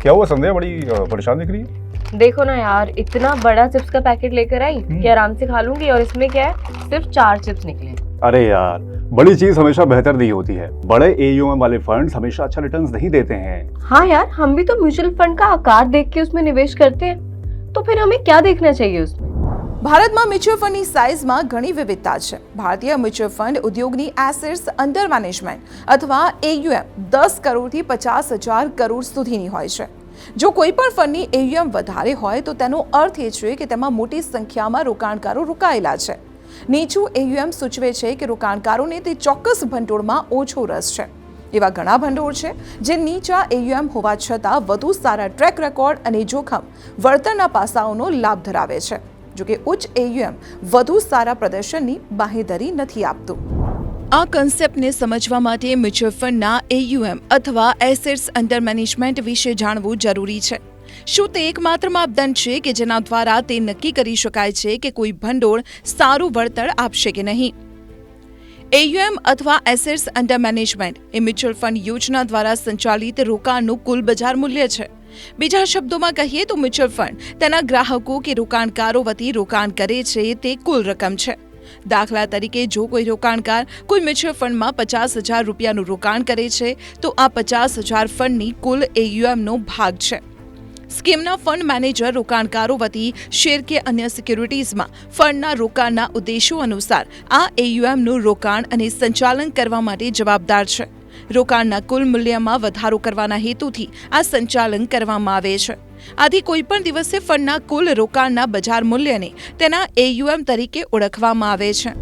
क्या हुआ संध्या, बड़ी परेशान दिख रही है? देखो ना यार, इतना बड़ा चिप्स का पैकेट लेकर आई कि आराम से खा लूंगी, और इसमें क्या है, सिर्फ 4 चिप्स निकले। अरे यार, बड़ी चीज हमेशा बेहतर नहीं होती है। बड़े AUM वाले फंड्स हमेशा अच्छा रिटर्न्स नहीं देते हैं। हाँ यार, हम भी तो म्यूचुअल फंड का आकार देख के उसमें निवेश करते हैं, तो फिर हमें क्या देखना चाहिए उसमें? ભારતમાં મ્યુચ્યુઅલ ફંડની સાઇઝમાં ઘણી વિવિધતા છે। ભારતીય મ્યુચ્યુઅલ ફંડ ઉદ્યોગની એસેટ્સ અંડર મેનેજમેન્ટ અથવા AUM 10 કરોડથી 50,000 કરોડ સુધીની હોય છે। જો કોઈ પણ ફંડની AUM વધારે હોય તો તેનો અર્થ એ છે કે તેમાં મોટી સંખ્યામાં રોકાણકારો રોકાયેલા છે। નીચું AUM સૂચવે છે કે રોકાણકારોને તે ચોક્કસ ભંડોળમાં ઓછો રસ છે। એવા ઘણા ભંડોળ છે જે નીચા AUM હોવા છતાં વધુ સારા ટ્રેક રેકોર્ડ અને જોખમ વળતરના પાસાઓનો લાભ ધરાવે છે। જો કે ઉચ્ચ AUM વધુ સારા પ્રદર્શનની બાંહેધરી નથી આપતું। આ કન્સેપ્ટને સમજવા માટે મ્યુચ્યુઅલ ફંડના AUM અથવા એસેટ્સ અંડર મેનેજમેન્ટ વિશે જાણવું જરૂરી છે। શું તે એકમાત્ર માપદંડ છે કે જેના દ્વારા તે નક્કી કરી શકાય છે કે કોઈ ભંડોળ સારું વળતર આપશે કે નહીં? AUM અથવા એસેટ્સ અંડર મેનેજમેન્ટ એ મ્યુચ્યુઅલ ફંડ યોજના દ્વારા સંચાલિત રોકાણનું કુલ બજાર મૂલ્ય છે। બીજા શબ્દોમાં કહીએ તો મ્યુચ્યુઅલ ફંડ તેના ગ્રાહકો કે રોકાણકારો વતી રોકાણ કરે છે તે કુલ રકમ છે। દાખલા તરીકે જો કોઈ રોકાણકાર કોઈ મ્યુચ્યુઅલ ફંડમાં 50,000 રૂપિયાનું રોકાણ કરે છે તો આ 50,000 ફંડની કુલ AUMનો ભાગ છે। સ્કીમના ફંડ મેનેજર રોકાણકારો વતી શેર કે અન્ય સિક્યુરિટીઝમાં ફંડના રોકાણના ઉદ્દેશો અનુસાર આ AUMનું રોકાણ અને સંચાલન કરવા માટે જવાબદાર છે। રોકાણના કુલ મૂલ્યમાં વધારો કરવાના હેતુથી આ સંચાલન કરવામાં આવે છે। આથી કોઈપણ દિવસે ફંડના કુલ રોકાણના બજાર મૂલ્યને તેના AUM તરીકે ઓળખવામાં આવે છે।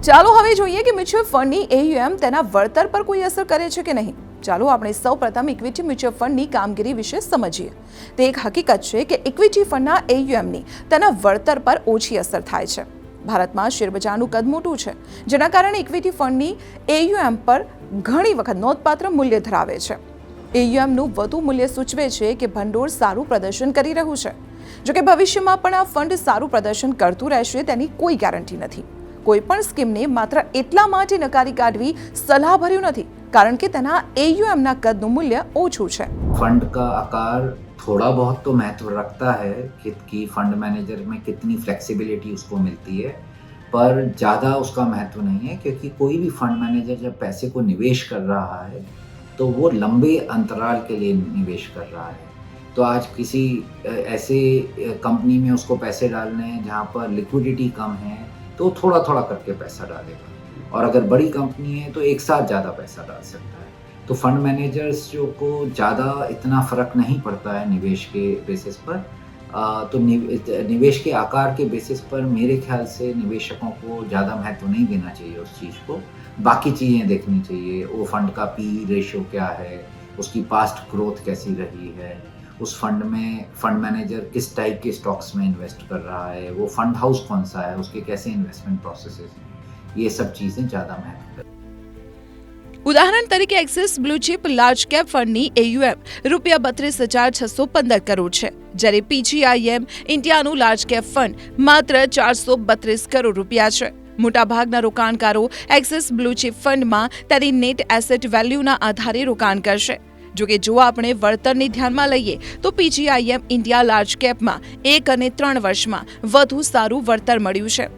ચાલો હવે જોઈએ કે મ્યુચ્યુઅલ ફંડની AUM તેના વળતર પર કોઈ અસર કરે છે કે નહીં। ચાલો આપણે સૌપ્રથમ ઇક્વિટી મ્યુચ્યુઅલ ફંડની કામગીરી વિશે સમજીએ। તે એક હકીકત છે કે ઇક્વિટી ફંડના AUMની તેના વળતર પર ઓછી અસર થાય છે। ભારતમાં શેરબજારનું કદ મોટું છે, જેના કારણે ઇક્વિટી ફંડની AUM પર ઘણી વખત નોંધપાત્ર મૂલ્ય ધરાવે છે। AUMનું વધુ મૂલ્ય સૂચવે છે કે ભંડોળ સારું પ્રદર્શન કરી રહ્યું છે। જો કે ભવિષ્યમાં પણ આ ફંડ સારું પ્રદર્શન કરતું રહેશે તેની કોઈ ગેરંટી નથી। કોઈપણ સ્કીમને માત્ર એટલા માટે નકારી કાઢવી સલાહભર્યું નથી, કારણ કે તેના AUMના કદનું મૂલ્ય ઓછું છે। फंड का आकार थोड़ा बहुत तो महत्व रखता है कि फंड मैनेजर में कितनी फ्लेक्सिबिलिटी उसको मिलती है, पर ज़्यादा उसका महत्व नहीं है, क्योंकि कोई भी फंड मैनेजर जब पैसे को निवेश कर रहा है तो वो लंबे अंतराल के लिए निवेश कर रहा है। तो आज किसी ऐसे कंपनी में उसको पैसे डालने हैं जहाँ पर लिक्विडिटी कम है तो थोड़ा थोड़ा करके पैसा डालेगा, और अगर बड़ी कंपनी है तो एक साथ ज़्यादा पैसा डाल सकता है। तो फंड मैनेजर्स जो को ज़्यादा इतना फ़र्क नहीं पड़ता है निवेश के बेसिस पर। तो निवेश के आकार के बेसिस पर मेरे ख्याल से निवेशकों को ज़्यादा महत्व नहीं देना चाहिए उस चीज़ को। बाकी चीज़ें देखनी चाहिए, वो फंड का PE रेशियो क्या है, उसकी पास्ट ग्रोथ कैसी रही है, उस फंड में फंड मैनेजर किस टाइप के स्टॉक्स में इन्वेस्ट कर रहा है, वो फंड हाउस कौन सा है, उसके कैसे इन्वेस्टमेंट प्रोसेसेस हैं, ये सब चीज़ें ज़्यादा महत्व है। ઉદાહરણ તરીકે Axis blue chip large cap ફંડની AUM રૂપિયા 32,615 કરોડ છે, જ્યારે PGIM ઇન્ડિયાનું લાર્જ કેપ ફંડ માત્ર 432 કરોડ રૂપિયા છે। મોટાભાગના રોકાણકારો એક્સિસ બ્લુ ચીપ ફંડમાં તેની નેટ એસેટ વેલ્યુના આધારે રોકાણ કરશે। જો કે જો આપણે વળતરને ધ્યાનમાં લઈએ તો PGIM ઇન્ડિયા લાર્જ કેપમાં 1 અને 3 વર્ષમાં વધુ સારું વળતર મળ્યું છે।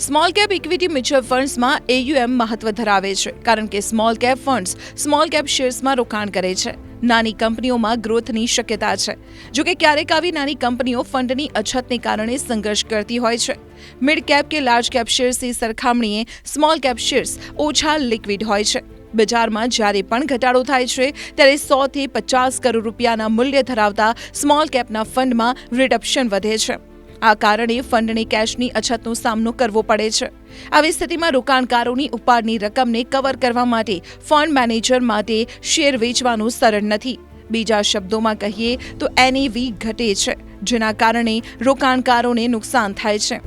સ્મોલ કેપ ઇક્વિટી મ્યુચ્યુઅલ ફંડ્સમાં AUM મહત્વ ધરાવે છે, કારણ કે small cap funds small cap શેર્સમાં રોકાણ કરે છે। નાની કંપનીઓમાં ગ્રોથની શક્યતા છે। જો કે ક્યારેક આવી નાની કંપનીઓ ફંડની અછતને કારણે સંઘર્ષ કરતી હોય છે। મિડ કેપ કે લાર્જ કેપ શેર્સની સરખામણીએ સ્મોલ કેપ શેર્સ ઓછા લિક્વિડ હોય છે। બજારમાં જ્યારે પણ ઘટાડો થાય છે ત્યારે 100 થી 50 કરોડ રૂપિયાના મૂલ્ય ધરાવતા સ્મોલ કેપના ફંડમાં રિડપ્શન વધે છે। આ કારણે ફંડને કેશની અછતનો સામનો કરવો પડે છે। આવી સ્થિતિમાં રોકાણકારોની ઉપાડની રકમને કવર કરવા માટે ફંડ મેનેજર માટે શેર વેચવાનું સરળ નથી। બીજા શબ્દોમાં કહીએ તો NAV ઘટે છે, જેના કારણે રોકાણકારોને નુકસાન થાય છે।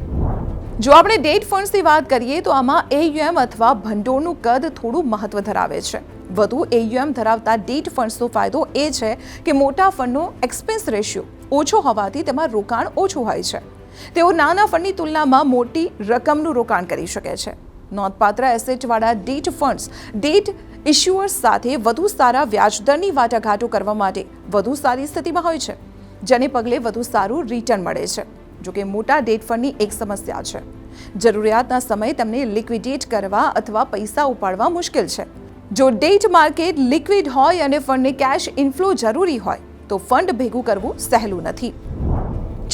જો આપણે ડેટ ફંડ્સની વાત કરીએ તો આમાં AUM અથવા ભંડોળનું કદ થોડું મહત્વ ધરાવે છે। વધુ AUM ધરાવતા ડેટ ફંડ્સનો ફાયદો એ છે કે મોટા ફંડનો એક્સપેન્સ રેશિયો ઓછો હોવાથી તેમાં રોકાણ ઓછું હોય છે। તેઓ નાના ફંડની તુલનામાં મોટી રકમનું રોકાણ કરી શકે છે। નોંધપાત્ર એસેટવાળા ડેટ ફંડ્સ ડેટ ઇશ્યુઅર્સ સાથે વધુ સારા વ્યાજદરની વાટાઘાટો કરવા માટે વધુ સારી સ્થિતિમાં હોય છે, જેને પગલે વધુ સારું રિટર્ન મળે છે. જોકે મોટા ડેટ ફંડની એક સમસ્યા છે. જરૂરિયાતના સમયે તેમને લિક્વિડેટ કરવા અથવા પૈસા ઉપાડવા મુશ્કેલ છે. જો ડેટ માર્કેટ લિક્વિડ હોય અને ફંડને કેશ ઇનફ્લો જરૂરી હોય તો ફંડ ભેગું કરવું સહેલું નથી.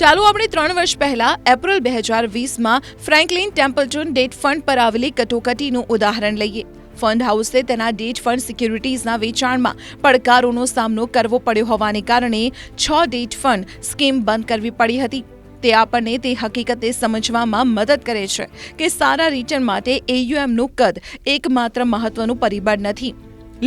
ચાલો આપણે 3 વર્ષ પહેલા એપ્રિલ 2020માં ફ્રેન્કલિન ટેમ્પલ્ટન ડેટ ફંડ પર આવેલી કટોકટીનું ઉદાહરણ લઈએ. ફંડ હાઉસે તેના ડેટ ફંડ સિક્યુરિટીઝના વેચાણમાં પડકારોનો સામનો કરવો પડ્યો હોવાને કારણે 6 ડેટ ફંડ સ્કીમ બંધ કરવી પડી હતી. તે આપણને તે હકીકતે સમજવામાં મદદ કરે છે કે સારા રિટર્ન માટે AUMનું કદ એકમાત્ર મહત્વનું પરિબળ નથી.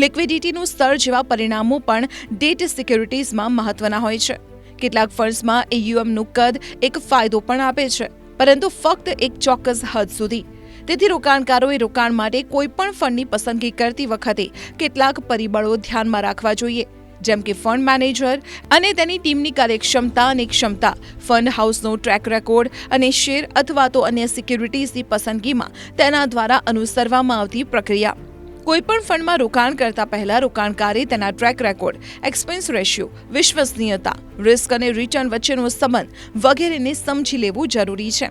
લિક્વિડિટીનું સ્તર જેવા પરિણામો પણ ડેટ સિક્યુરિટીઝમાં મહત્વના હોય છે. કેટલાક ફંડ્સમાં AUMનું કદ એક ફાયદો પણ આપે છે, પરંતુ ફક્ત એક ચોક્કસ હદ સુધી. તેથી રોકાણકારોએ રોકાણ માટે કોઈ પણ ફંડની પસંદગી કરતી વખતે કેટલાક પરિબળો ધ્યાનમાં રાખવા જોઈએ, જેમ કે ફંડ મેનેજર અને તેની ટીમની કાર્યક્ષમતા અને ક્ષમતા, ફંડ હાઉસનો ટ્રેક રેકોર્ડ અને શેર અથવા તો અન્ય સિક્યુરિટીઝની પસંદગીમાં તેના દ્વારા અનુસરવામાં આવતી પ્રક્રિયા. કોઈપણ ફંડમાં રોકાણ કરતા પહેલા રોકાણકારે તેના ટ્રેક રેકોર્ડ, એક્સપેન્સ રેશિયો, વિશ્વસનીયતા, રિસ્ક અને રિટર્ન વચ્ચેનો સંબંધ વગેરેને સમજી લેવું જરૂરી છે.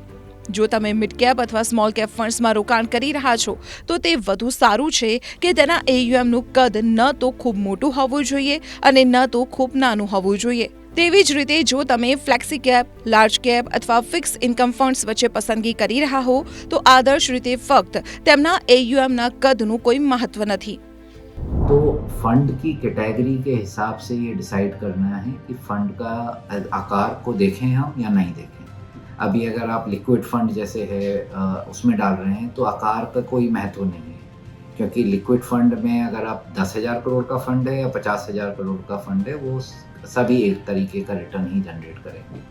જો તમે મિડ કેપ અથવા સ્મોલ કેપ ફંડ્સમાં રોકાણ કરી રહ્યા છો તો તે વધુ સારું છે કે તેના AUMનું કદ ન તો ખૂબ મોટું હોવું જોઈએ અને ન તો ખૂબ નાનું હોવું જોઈએ. તેવી જ રીતે જો તમે ફ્લેક્સી કેપ, લાર્જ કેપ અથવા ફિક્સ ઇન્કમ ફંડ્સ વચ્ચે પસંદગી કરી રહ્યા હો તો આદર્શ રીતે ફક્ત તેમના AUMના કદનું કોઈ મહત્વ નથી. तो फंड की कैटेगरी के हिसाब से ये डिसाइड करना है कि फंड का आकार को देखें हम या नहीं देखें. अभी अगर आप लिक्विड फंड जैसे है उसमें डाल रहे हैं तो आकार का कोई महत्व नहीं है, क्योंकि लिक्विड फंड में अगर आप 10,000 करोड़ का फंड है या 50,000 करोड़ का फंड है वो सभी एक तरीके का रिटर्न ही जनरेट करेंगे.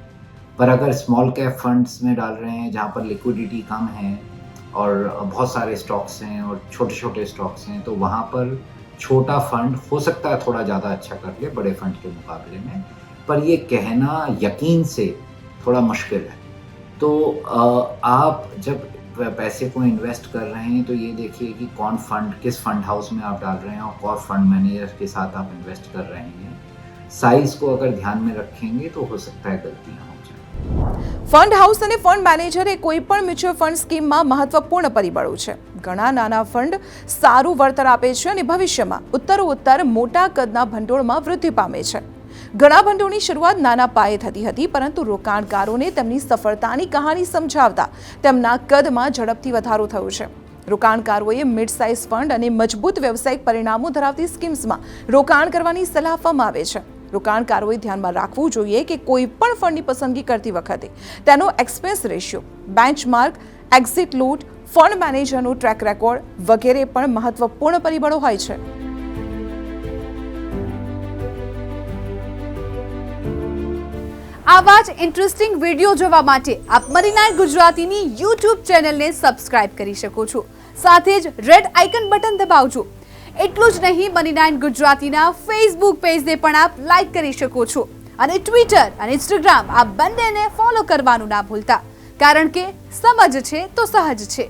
पर अगर स्मॉल कैप फंड्स में डाल रहे हैं जहाँ पर लिक्विडिटी कम है और बहुत सारे स्टॉक्स हैं और छोटे छोटे स्टॉक्स हैं तो वहाँ पर छोटा फंड हो सकता है थोड़ा ज़्यादा अच्छा कर ले बड़े फंड के मुकाबले में, पर ये कहना यकीन से थोड़ा मुश्किल है. तो आप जब पैसे को इन्वेस्ट कर रहे हैं तो ये देखिए कि कौन फंड, किस फंड हाउस में आप डाल रहे हैं और कौन फंड मैनेजर के साथ आप इन्वेस्ट कर रहे हैं. साइज को अगर ध्यान में रखेंगे तो हो सकता है गलतियाँ हो जाए. ફંડ હાઉસ અને ફંડ મેનેજર એ કોઈ પણ મ્યુચ્યુઅલ ફંડ સ્કીમમાં મહત્વપૂર્ણ પરિબળો છે. ઘણા નાના ફંડ સારું વળતર આપે છે અને ભવિષ્યમાં ઉત્તરોત્તર મોટા કદના ભંડોળમાં વૃદ્ધિ પામે છે. ઘણા ભંડોળની શરૂઆત નાના પાયે થતી હતી, પરંતુ રોકાણકારોને તેમની સફળતાની કહાની સમજાવતા તેમના કદમાં ઝડપથી વધારો થયો છે. રોકાણકારોએ મિડ સાઇઝ ફંડ અને મજબૂત વ્યવસાયિક પરિણામો ધરાવતી સ્કીમ્સમાં રોકાણ કરવાની સલાહ આપવામાં આવે છે. રોકાણકારોએ ધ્યાનમાં રાખવું જોઈએ કે કોઈ પણ ફંડની પસંદગી કરતી વખતે તેનો expense ratio, benchmark, exit લૂટ, fund મેનેજરનો track record વગેરે પણ મહત્વપૂર્ણ પરિબળો હોય છે. આવા જ ઇન્ટરેસ્ટિંગ વિડીયો જોવા માટે આપ મની9 ગુજરાતીની YouTube ચેનલને સબસ્ક્રાઇબ કરી શકો છો. સાથે જ રેડ આઇકન બટન દબાવજો. એટલું જ નહીં, મની9 ગુજરાતીના ફેસબુક પેજને પણ આપ લાઇક કરી શકો છો અને ટ્વિટર અને ઇન્સ્ટાગ્રામ આ બંનેને ફોલો કરવાનું ના ભૂલતા, કારણ કે સમજ છે તો સહજ છે.